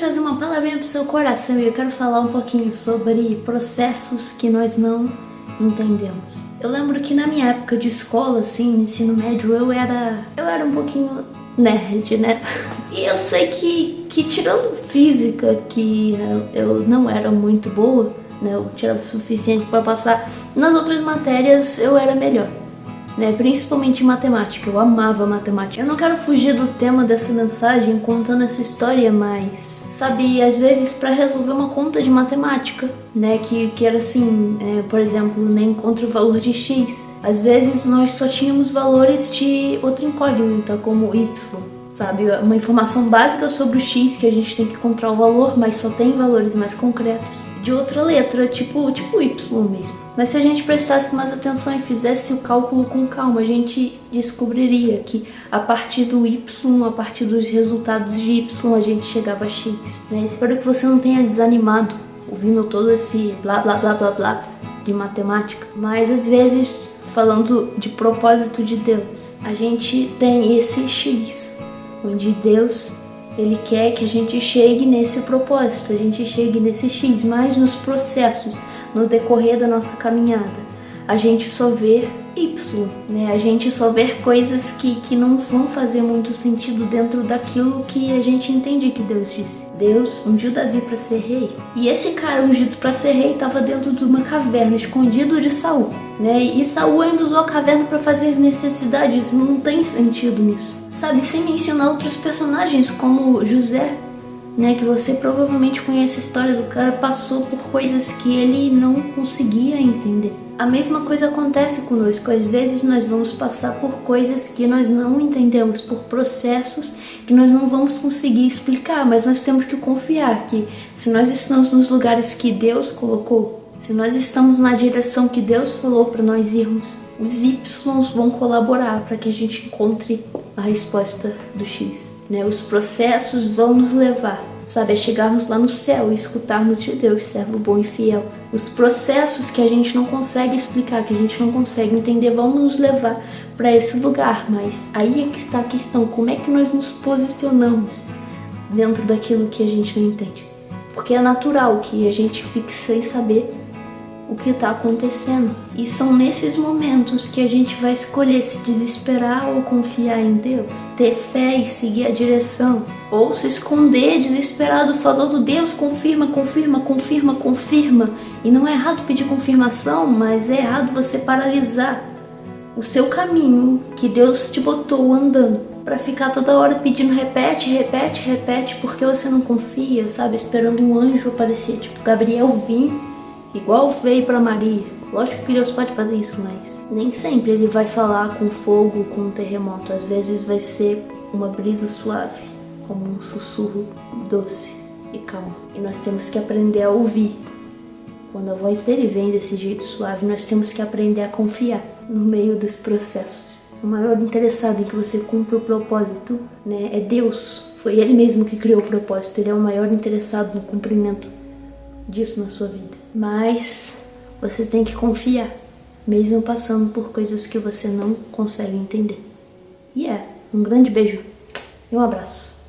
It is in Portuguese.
trazer uma palavrinha pro seu coração e eu quero falar um pouquinho sobre processos que nós não entendemos. Eu lembro que na minha época de escola, assim, ensino médio, eu era um pouquinho nerd, né? E eu sei que tirando física, que eu não era muito boa, né? Eu tirava o suficiente para passar, nas outras matérias eu era melhor. Né, principalmente matemática, eu amava matemática. Eu não quero fugir do tema dessa mensagem contando essa história, mas sabe, às vezes para resolver uma conta de matemática, né, que era assim, por exemplo, nem encontra o valor de x. Às vezes nós só tínhamos valores de outra incógnita, como y. Sabe, uma informação básica sobre o x que a gente tem que encontrar o valor, mas só tem valores mais concretos de outra letra, tipo y mesmo. Mas se a gente prestasse mais atenção e fizesse o cálculo com calma, a gente descobriria que a partir do y, a partir dos resultados de y, a gente chegava a x. Né? Espero que você não tenha desanimado ouvindo todo esse blá blá blá blá blá de matemática, mas às vezes, falando de propósito de Deus, a gente tem esse x, onde Deus, Ele quer que a gente chegue nesse propósito, a gente chegue nesse X, mas nos processos, no decorrer da nossa caminhada, a gente só vê Y, né? A gente só vê coisas que não vão fazer muito sentido dentro daquilo que a gente entende que Deus disse. Deus ungiu Davi para ser rei, e esse cara ungido para ser rei estava dentro de uma caverna, escondido de Saul, né? E Saul ainda usou a caverna para fazer as necessidades, não tem sentido nisso. Sabe, sem mencionar outros personagens como José, né, que você provavelmente conhece histórias, o cara passou por coisas que ele não conseguia entender. A mesma coisa acontece conosco, às vezes nós vamos passar por coisas que nós não entendemos, por processos que nós não vamos conseguir explicar, mas nós temos que confiar que se nós estamos nos lugares que Deus colocou, se nós estamos na direção que Deus falou para nós irmos, os Ys vão colaborar para que a gente encontre a resposta do X. Né? Os processos vão nos levar, sabe, a chegarmos lá no céu e escutarmos de Deus, servo bom e fiel. Os processos que a gente não consegue explicar, que a gente não consegue entender, vão nos levar para esse lugar. Mas aí é que está a questão, como é que nós nos posicionamos dentro daquilo que a gente não entende? Porque é natural que a gente fique sem saber o que está acontecendo. E são nesses momentos que a gente vai escolher se desesperar ou confiar em Deus, ter fé e seguir a direção, ou se esconder desesperado falando: Deus, confirma, confirma, confirma, confirma. E não é errado pedir confirmação, mas é errado você paralisar o seu caminho que Deus te botou andando para ficar toda hora pedindo repete, repete, repete, porque você não confia, sabe, esperando um anjo aparecer, tipo Gabriel vir igual veio para Maria. Lógico que Deus pode fazer isso, mas nem sempre Ele vai falar com fogo, com um terremoto. Às vezes vai ser uma brisa suave, como um sussurro doce e calmo. E nós temos que aprender a ouvir. Quando a voz dele vem desse jeito suave, nós temos que aprender a confiar no meio dos processos. O maior interessado em que você cumpra o propósito, né, é Deus. Foi Ele mesmo que criou o propósito. Ele é o maior interessado no cumprimento disso na sua vida. Mas você tem que confiar, mesmo passando por coisas que você não consegue entender. Um grande beijo e um abraço.